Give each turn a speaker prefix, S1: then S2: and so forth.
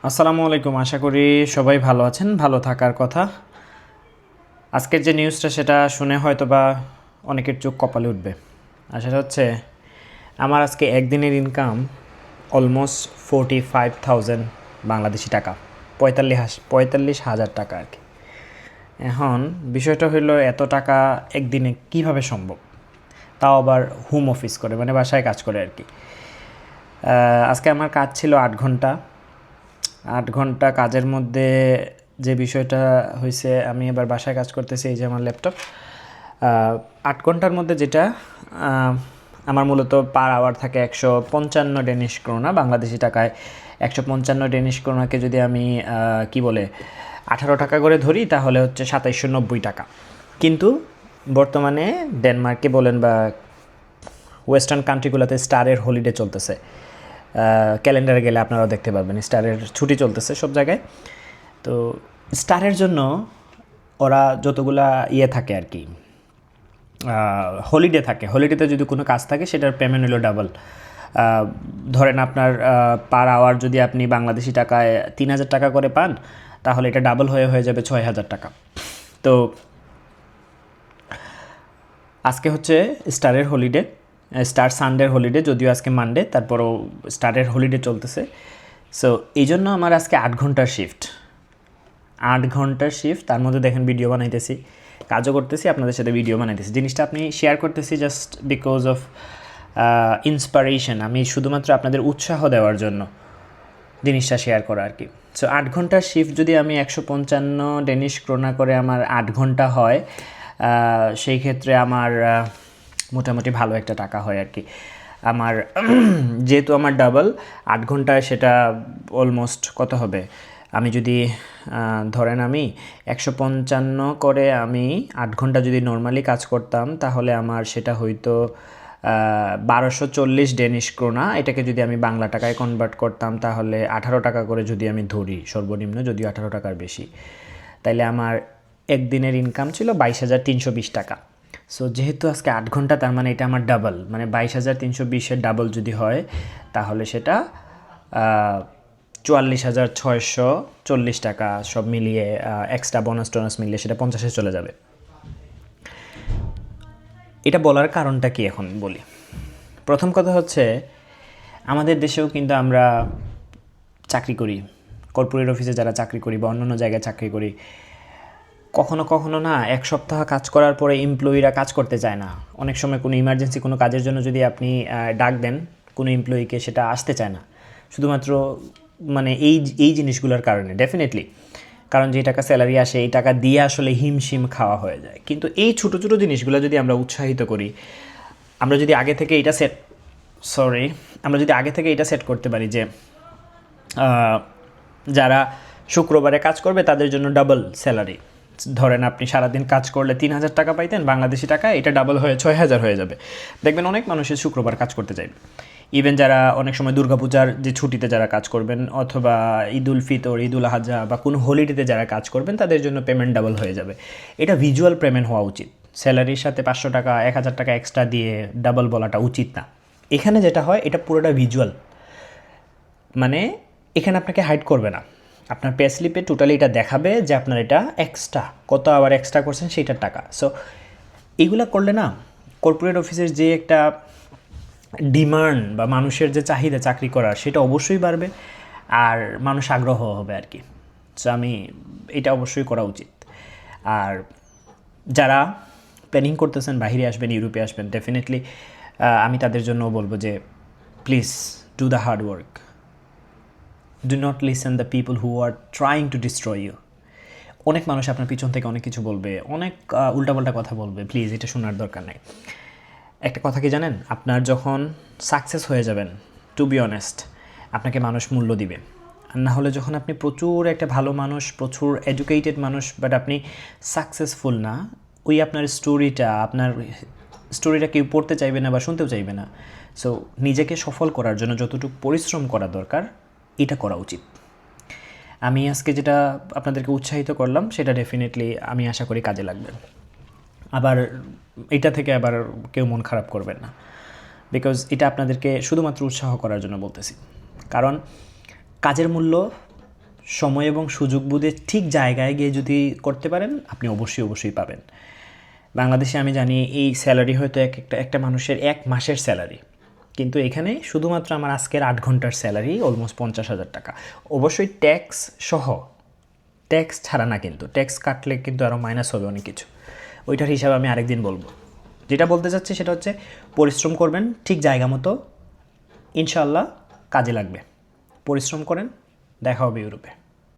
S1: আসসালামু আলাইকুম। আশা করি সবাই ভালো আছেন, ভালো থাকার কথা। আজকের যে নিউজটা সেটা শুনে হয়তো বা অনেকের চোখ কপালে উঠবে। আর সেটা হচ্ছে আমার আজকে একদিনের ইনকাম অলমোস্ট 45,000 বাংলাদেশি টাকা, 45,000 টাকা আর কি। এখন বিষয়টা হলো এত টাকা একদিনে কিভাবে সম্ভব, তাও আবার হোম অফিস করে, মানে বাসায় কাজ করে আর কি। আজকে আমার কাজ ছিল 8 ঘন্টা। 8 ঘন্টা কাজের মধ্যে যে বিষয়টা হয়েছে, আমি এবার বাসায় কাজ করতেছি, এই যে আমার ল্যাপটপ। 8 ঘন্টার মধ্যে যেটা আমার মূলত পার আওয়ার থাকে 155 ডেনিশ ক্রোনা, বাংলাদেশি টাকায় 155 ডেনিশ ক্রোনাকে যদি আমি কি বলে 18 টাকা করে ধরি তাহলে হচ্ছে 2790 টাকা। কিন্তু বর্তমানে ডেনমার্কে বলেন বা ওয়েস্টার্ন কান্ট্রিগুলোতে স্টারের হলিডে চলতেছে। ক্যালেন্ডারে গেলে আপনারাও দেখতে পারবেন স্টারের ছুটি চলতেছে সব জায়গায়। তো স্টারের জন্য ওরা যতগুলা থাকে আর কি, হলিডে থাকে, হলিডেতে যদি কোনো কাজ থাকে সেটার পেমেন্ট হলো ডাবল। ধরেন আপনার পার আওয়ার যদি আপনি বাংলাদেশি টাকায় 3,000 টাকা করে পান, তাহলে এটা ডাবল হয়ে যাবে 6,000 টাকা। তো আজকে হচ্ছে স্টারের হলিডে, স্টার সানডের হলিডে, যদিও আজকে মানডে, তারপরও স্টারের হলিডে চলতেছে। সো এই জন্য আমার আজকে 8 ঘন্টার শিফট, 8 ঘন্টার শিফট। তার মধ্যে দেখেন ভিডিও বানাইতেছি, কাজও করতেছি, আপনাদের সাথে ভিডিও বানাইতেছি। জিনিসটা আপনি শেয়ার করতেছি জাস্ট বিকজ অফ ইন্সপারেশন, আমি শুধুমাত্র আপনাদের উৎসাহ দেওয়ার জন্য জিনিসটা শেয়ার করা আর কি। সো 8 ঘন্টার শিফট যদি আমি 155 ডেনিশ ক্রোনা করে আমার 8 ঘন্টা হয়, সেই ক্ষেত্রে আমার মোটামুটি ভালো একটা টাকা হয় আর কি। আমার যেহেতু আমার ডাবল 8 ঘন্টায়, সেটা অলমোস্ট কত হবে, আমি যদি ধরেন আমি 155 করে আমি 8 ঘন্টা যদি নর্মালি কাজ করতাম, তাহলে আমার সেটা হয়তো 1240 ডেনিশ ক্রোনা। এটাকে যদি আমি বাংলা টাকায় কনভার্ট করতাম তাহলে 18 টাকা করে যদি আমি ধরি সর্বনিম্ন, যদিও 18 টাকার বেশি, তাইলে আমার একদিনের ইনকাম ছিল 22,320 টাকা। সো যেহেতু আজকে 8 ঘন্টা, তার মানে এটা আমার ডাবল, মানে 22,320-এর ডাবল যদি হয় তাহলে সেটা 44,640 টাকা, সব মিলিয়ে এক্সট্রা বোনাস টোনাস মিলিয়ে সেটা 50-এ চলে যাবে। এটা বলার কারণটা কি এখন বলি। প্রথম কথা হচ্ছে, আমাদের দেশেও কিন্তু আমরা চাকরি করি, কর্পোরেট অফিসে যারা চাকরি করি বা অন্যান্য জায়গায় চাকরি করি, কখনো কখনো না 1 সপ্তাহ কাজ করার পরে এমপ্লয়িরা কাজ করতে চায় না। অনেক সময় কোনো ইমার্জেন্সি কোনো কাজের জন্য যদি আপনি ডাক দেন কোনো এমপ্লয়িকে, সেটা আসতে চায় না, শুধুমাত্র মানে এই জিনিসগুলোর কারণে। ডেফিনেটলি, কারণ যে টাকা স্যালারি আসে এই টাকা দিয়ে আসলে হিমশিম খাওয়া হয়ে যায়। কিন্তু এই ছোটো ছোটো জিনিসগুলো যদি আমরা উৎসাহিত করি, আমরা যদি আগে থেকে এটা সেট করতে পারি যে যারা শুক্রবারে কাজ করবে তাদের জন্য ডাবল স্যালারি। ধরেন আপনি সারাদিন কাজ করলে 3,000 টাকা পাইতেন বাংলাদেশি টাকায়, এটা ডাবল হয়ে 6,000 হয়ে যাবে। দেখবেন অনেক মানুষের শুক্রবার কাজ করতে চাইবে। ইভেন যারা অনেক সময় দুর্গাপূজার যে ছুটিতে যারা কাজ করবেন, অথবা ঈদুল ফিতর, ঈদুল আজহা বা কোনো হলিডেতে যারা কাজ করবেন, তাদের জন্য পেমেন্ট ডাবল হয়ে যাবে। এটা ভিজুয়াল পেমেন্ট হওয়া উচিত। স্যালারির সাথে 500 টাকা 1,000 টাকা এক্সট্রা দিয়ে ডাবল বলাটা উচিত না। এখানে যেটা হয় এটা পুরোটা ভিজুয়াল, মানে এখানে আপনাকে হাইড করবে না, আপনার পে স্লিপে টোটালি এটা দেখাবে যে আপনার এটা এক্সট্রা কত আবার এক্সট্রা করছেন সেইটার টাকা। সো এইগুলো করলে না, কর্পোরেট অফিসের যে একটা ডিমান্ড বা মানুষের যে চাহিদা চাকরি করার, সেটা অবশ্যই বাড়বে, আর মানুষ আগ্রহ হবে আর কি। সো আমি এটা অবশ্যই করা উচিত। আর যারা প্ল্যানিং করতেছেন বাইরে আসবেন, ইউরোপে আসবেন, ডেফিনেটলি আমি তাদের জন্য বলবো যে please do the hard work, do not listen the people who are trying to destroy you. অনেক মানুষ আপনার পিছন থেকে অনেক কিছু বলবে, অনেক উল্টাপাল্টা কথা বলবে, প্লিজ এটা শোনার দরকার নেই। একটা কথা কি জানেন, আপনার যখন সাকসেস হয়ে যাবেন, টু বি অনেস্ট, আপনাকে মানুষ মূল্য দিবে। আর না হলে যখন আপনি প্রচুর একটা ভালো মানুষ, প্রচুর এডুকেটেড মানুষ, বাট আপনি সাকসেসফুল না, ওই আপনার স্টোরিটা কেউ পড়তে চাইবে না বা শুনতেও চাইবে না। সো নিজেকে সফল করার জন্য যতটুকু পরিশ্রম করা দরকার, এটা করা উচিত। আমি আজকে যেটা আপনাদেরকে উৎসাহিত করলাম, সেটা ডেফিনেটলি আমি আশা করি কাজে লাগবে। আবার এটা থেকে আবার কেউ মন খারাপ করবেন না, বিকজ এটা আপনাদেরকে শুধুমাত্র উৎসাহ করার জন্য বলতেছি। কারণ কাজের মূল্য সময় এবং সুযোগ বুঝে ঠিক জায়গায় গিয়ে যদি করতে পারেন আপনি অবশ্যই পাবেন। বাংলাদেশে আমি জানি এই স্যালারি হয়তো একটা মানুষের 1 মাসের স্যালারি, কিন্তু এখানে শুধুমাত্র আমার আজকের 8 ঘন্টার স্যালারি অলমোস্ট 50,000 টাকা। অবশ্যই ট্যাক্স সহ, ট্যাক্স ছাড়া না, কিন্তু ট্যাক্স কাটলে কিন্তু আরও মাইনাস হবে অনেক কিছু, ওইটার হিসাবে আমি আরেকদিন বলবো। যেটা বলতে চাচ্ছি সেটা হচ্ছে পরিশ্রম করবেন ঠিক জায়গা মতো, ইনশাআল্লাহ কাজে লাগবে। পরিশ্রম করেন, দেখা হবে ইউরোপে।